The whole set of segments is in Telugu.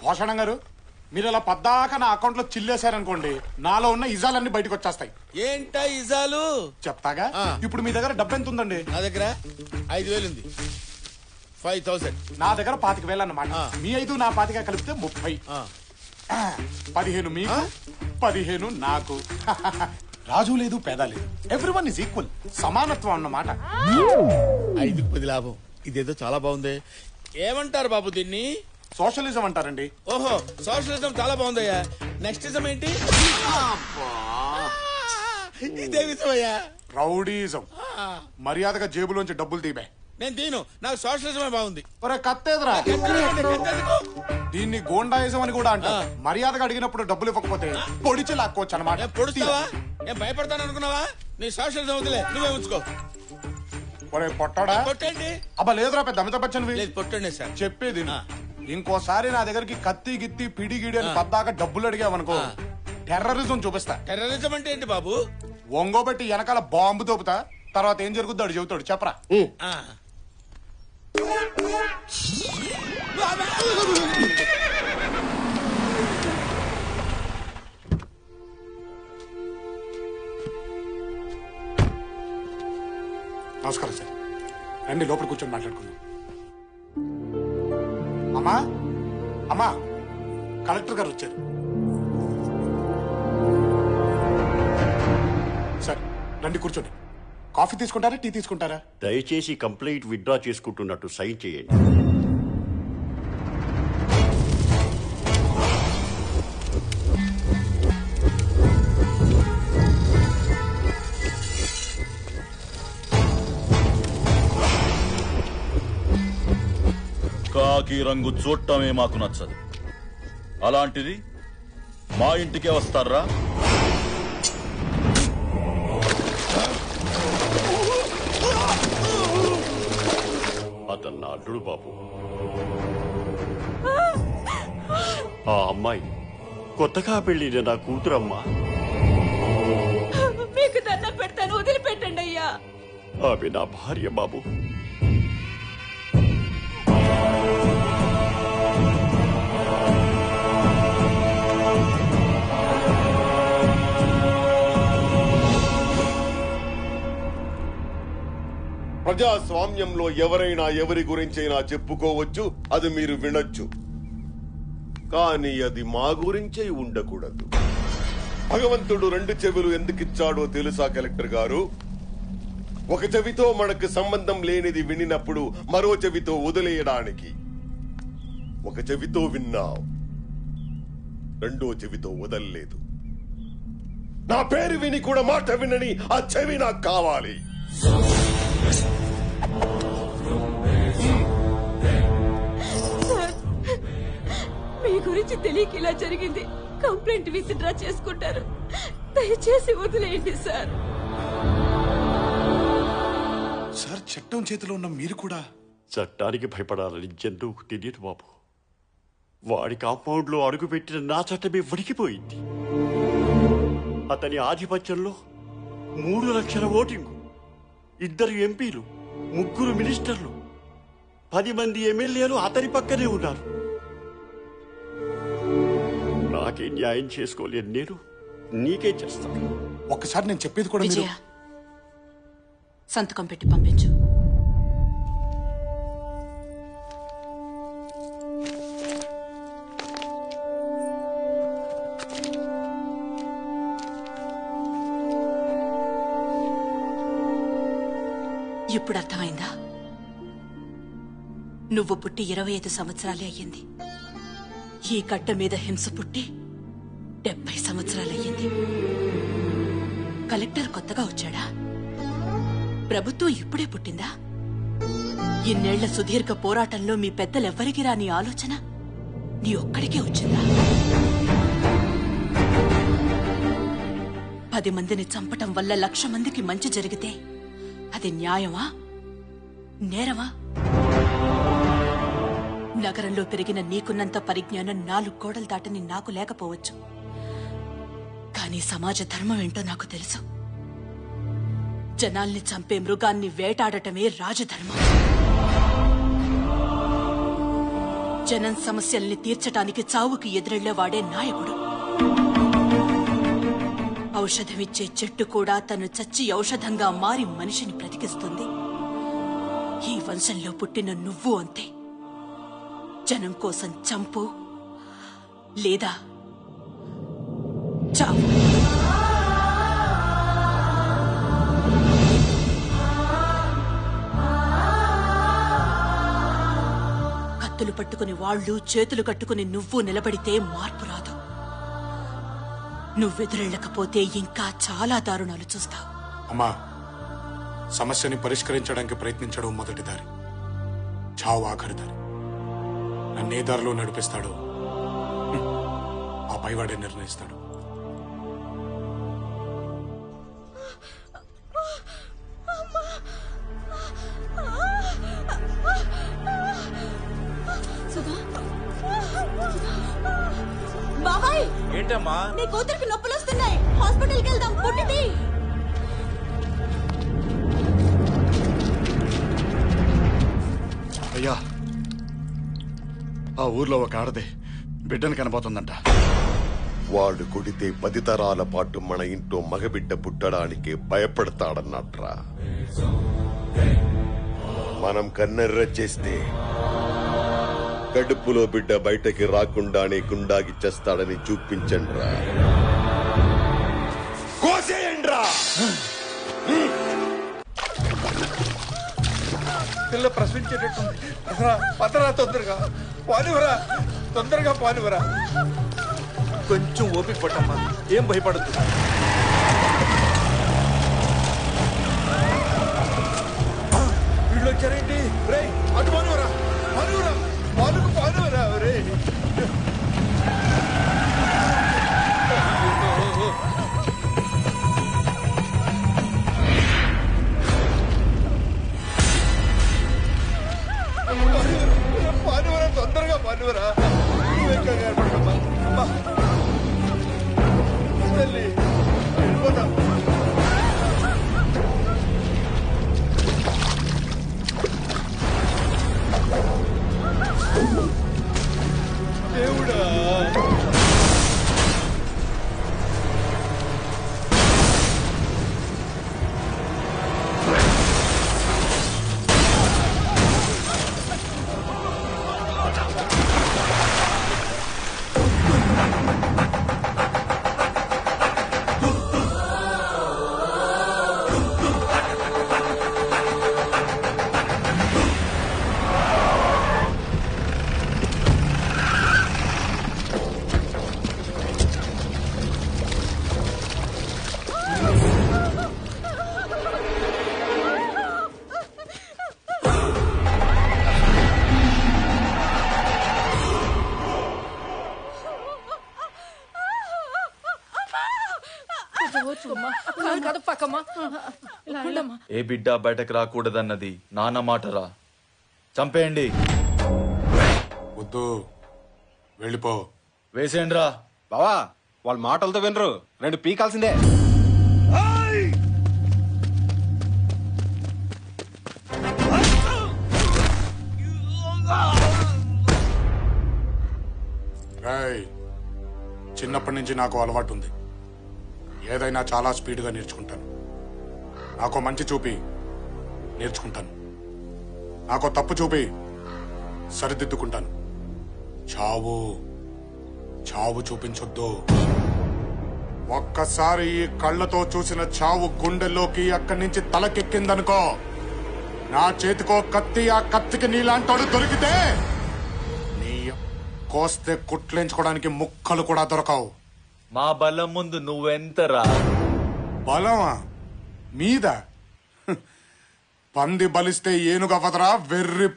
భూషణం గారు, మీరు ఇలా పద్దాక నా అకౌంట్ లో చిల్లేశారనుకోండి, నాలో ఉన్న ఇజాలన్నీ బయటకు వచ్చేస్తాయి. ఏంటా ఇజాలు? చెప్తాగా. ఇప్పుడు మీ దగ్గర డబ్బు ఎంత ఉందండి? నా దగ్గర 5,000 ఉంది. 5,000. నా దగ్గర 25,000 అన్నమాట. మీ 5 నా 25 కలిపితే 30. 15 మీకు, 15 నాకు. రాజు లేదు, పేద లేదు, ఎవ్రీవన్ ఇస్ ఈక్వల్. సమానత్వం అన్నమాట. 5కి 10 లాభం. ఇదేదో చాలా బాగుంది. ఏమంటారు బాబు దీన్ని? సోషలిజం అంటారండి. ఓహో, సోషలిజం చాలా బాగుందయ్యా. నెక్స్ట్ ఇజం ఏంటి? ఇదే విధమయ్యా. రౌడీజం. మర్యాదగా జేబులోంచి డబ్బులు తీబే. నేను దీను, నాకు సోషలిజమే బాగుంది. ఒరే కత్తేదరా, దీన్ని గోండాయిజం అని కూడా అంట. మర్యాదగా అడిగినప్పుడు డబ్బులు ఇవ్వకపోతే పొడిచి లాక్కోవచ్చు అన్నమాట. పొడుస్తావా? నేను భయపడతాను అనుకున్నావా? నీ సోషలిజం వదిలే, నువ్వే ఉంచుకో. ఒరే పొట్టాడా, కొట్టండి. అబ్బా లేదురా, పెద్ద అమితాబ్ బచ్చన్ పొట్టండి సార్. చెప్పేది ఇంకోసారి నా దగ్గరికి కత్తి గిత్తి పిడి గిడి అని పద్దాక డబ్బులు అడిగావనుకో, టెర్రరిజం చూపిస్తా. టెర్రరిజం అంటే ఏంటి బాబు? ఒంగోబెట్టి వెనకాల బాంబు తోపుతా. తర్వాత ఏం జరుగుద్దో అడు చెబుతాడు. చెప్పరా. నమస్కారం సార్. రండి లోపల కూర్చొని మాట్లాడుకుందాం. అమ్మా, అమ్మా, కలెక్టర్ గారు వచ్చారు. సార్ రండి కూర్చోండి. కాఫీ తీసుకుంటారా, టీ తీసుకుంటారా? దయచేసి కంప్లైంట్ విత్డ్రా చేసుకుంటున్నట్టు సైన్ చేయండి. కాకి రంగు చూడటమే మాకు నచ్చదు. అలాంటిది మా ఇంటికే వస్తారా? అతను నా అల్లుడు బాబు. ఆ అమ్మాయి కొత్తగా పెళ్లిన నా కూతురమ్మా. మీకు దండం పెడతాను, వదిలిపెట్టండి అయ్యా. ఆమె నా భార్య బాబు. ప్రజాస్వామ్యంలో ఎవరైనా ఎవరి గురించైనా చెప్పుకోవచ్చు, అది మీరు వినొచ్చు. కానీ అది మా గురించే ఉండకూడదు. భగవంతుడు 2 చెవులు ఎందుకిచ్చాడో తెలుసా కలెక్టర్ గారు? ఒక చెవితో మనకు సంబంధం లేనిది వినినప్పుడు మరో చెవితో వదిలేయడానికి. ఒక చెవితో విన్నావు, రెండో చెవితో వదల్లేదు. నా పేరు విని కూడా మాట వినని ఆ చెవి నాకు కావాలి. మీ గురించి తెలియక ఇలా జరిగింది. కంప్లైంట్ విత్డ్రా చేసుకుంటారు. దయచేసి వదిలేయండి సార్. సార్ చట్టం చేతిలో ఉన్న మీరు కూడా చట్టానికి భయపడాలని జంతువుకు తెలియదు బాబు. వాడి కాంపౌండ్ లో అడుగుపెట్టిన నా చట్టమే వణికిపోయింది. అతని ఆధిపత్యంలో 3 లక్షల ఓటింగు, 2 ఎంపీలు, 3 మినిస్టర్లు, 10 మంది ఎమ్మెల్యేలు అతని పక్కనే ఉన్నారు. నాకే న్యాయం చేసుకోలేను నేను, నీకే చేస్తాను. ఒక్కసారి నేను చెప్పేది కూడా విజయ, సంతకం పెట్టి పంపించు. ఇప్పుడు అర్థమైందా? నువ్వు పుట్టి 25 సంవత్సరాలే అయ్యింది. ఈ గడ్డ మీద హింస పుట్టి 70 సంవత్సరాలయ్యింది. కలెక్టర్ కొత్తగా వచ్చాడా? ప్రభుత్వం ఇప్పుడే పుట్టిందా? ఇన్నేళ్ల సుదీర్ఘ పోరాటంలో మీ పెద్దలెవ్వరికి రాని ఆలోచన నీ ఒక్కడికే వచ్చిందా? 10 మందిని చంపటం వల్ల 1,00,000 మందికి మంచి జరిగితే అది న్యాయమా, నేరమా? నగరంలో పెరిగిన నీకున్నంత పరిజ్ఞానం 4 గోడలు దాటని నాకు లేకపోవచ్చు. కానీ సమాజ ధర్మం ఏంటో నాకు తెలుసు. జనాల్ని చంపే మృగాన్ని వేటాడటమే రాజధర్మం. జనం సమస్యల్ని తీర్చటానికి చావుకి ఎదురెళ్లేవాడే నాయకుడు. ఔషధమిచ్చే చెట్టు కూడా తను చచ్చి ఔషధంగా మారి మనిషిని బ్రతికిస్తుంది. ఈ వంశంలో పుట్టిన నువ్వు అంతే. జనం కోసం చంపు లేదా చావు. కత్తులు పట్టుకుని వాళ్ళు, చేతులు కట్టుకుని నువ్వు నిలబడితే మార్పు రాదు. నువ్వెదురెళ్ళకపోతే ఇంకా చాలా దారుణాలు చూస్తావు. అమ్మా, సమస్యని పరిష్కరించడానికి ప్రయత్నించడం మొదటి దారి, చావు ఆఖరి దారి. నన్నే దారిలో నడిపిస్తాడో ఆ పైవాడే నిర్ణయిస్తాడు. బాబాయ్, ఏంటమ్మా? నీ కూతురికి నొప్పులు వస్తున్నాయి, హాస్పిటల్కి వెళ్దాం. పుట్టింది. అయ్యా, ఆ ఊర్లో ఒక ఆడది బిడ్డను కనబోతుందంట. వాడు కొడితే 10 తరాల పాటు మన ఇంట్లో మగబిడ్డ పుట్టడానికి భయపడతాడన్నట్రా. మనం కన్నెర్ర చేస్తే కడుపులో బిడ్డ బయటకి రాకుండానే గుండాగి చేస్తాడని చూపించండ్రా. కోసేయండ్రా. పిల్ల ప్రశ్నించేటట్టుంది. పదరా, తొందరగా పానివరా, తొందరగా పానివరా. కొంచెం ఓపిక పట్టమ్మా, ఏం భయపడద్దు. వీళ్ళు వచ్చారేంటి? రే, అటు పానివరా, పానివరా, పానుకు పానివరా. రే, పానివరా, తొందరగా పానివరా. తల్లి వెళ్ళిపోతాం. దేవుడా, ఏ బిడ్డ బయటకు రాకూడదన్నది నాన్న మాటరా. చంపేయండి. వద్దు, వెళ్ళిపో. వేసేయండిరా. బావా, వాళ్ళ మాటలతో వినరు, 2 పీకాల్సిందే. రాయ్, చిన్నప్పటి నుంచి నాకు అలవాటు ఉంది. ఏదైనా చాలా స్పీడ్గా నేర్చుకుంటాను. నాకు మంచి చూపి నేర్చుకుంటాను, నాకు తప్పు చూపి సరిదిద్దుకుంటాను. చావు చావు చూపించొద్దు. ఒక్కసారి ఈ కళ్ళతో చూసిన చావు గుండెల్లోకి అక్కడి నుంచి తలకెక్కిందనుకో, నా చేతికో కత్తి, ఆ కత్తికి నీలాంటోడు దొరికితే నీ కోస్తే కుట్లేంచుకోవడానికి ముక్కలు కూడా దొరకవు. మా బలం ముందు నువ్వెంతరా? బలమా మీద? పంది బలిస్తే ఏనుగవదరా వెర్రి.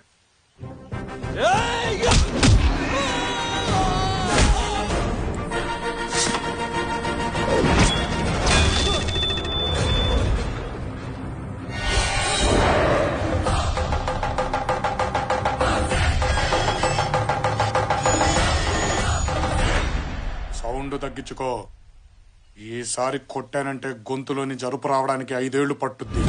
సౌండ్ తగ్గించుకో. ఈసారి కొట్టానంటే గొంతులోని జరుపు రావడానికి 5 ఏళ్లు పట్టుద్ది.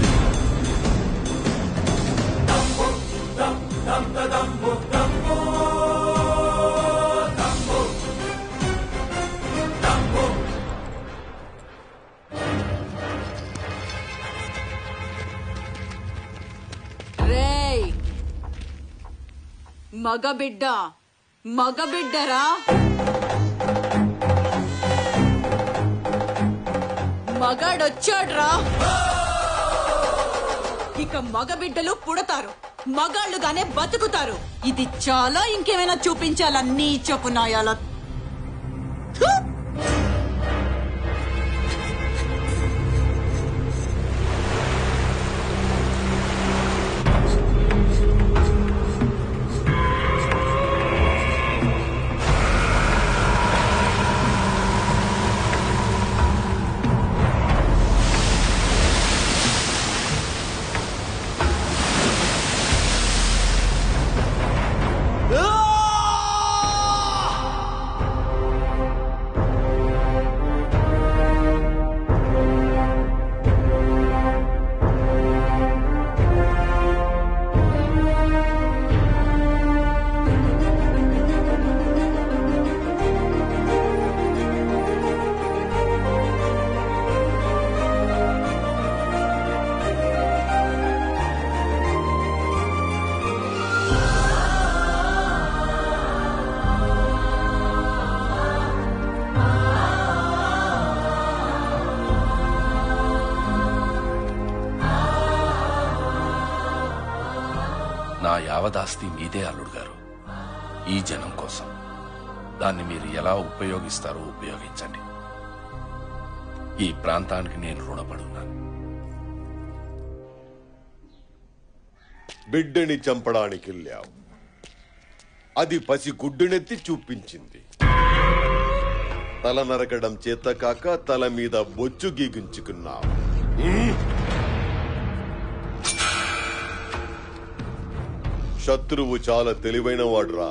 మగబిడ్డరా మగాడొచ్చాడ్రా. ఇక మగబిడ్డలు పుడతారు, మగాళ్ళుగానే బతుకుతారు. ఇది చాలా, ఇంకేమైనా చూపించాలా నీ చెప్పునాయాల? నా యావదాస్తి మీదే అల్లుడు గారు. ఈ జనం కోసం దాన్ని మీరు ఎలా ఉపయోగిస్తారో ఉపయోగించండి. ఈ ప్రాంతానికి నేను రుణపడున్నాను. బిడ్డని చంపడానికి వెళ్ళావు, అది పసి గుడ్డునెత్తి చూపించింది. తల నరకడం చేత కాక తల మీద బొచ్చు గీగించుకున్నావు. శత్రువు చాలా తెలివైన వాడురా.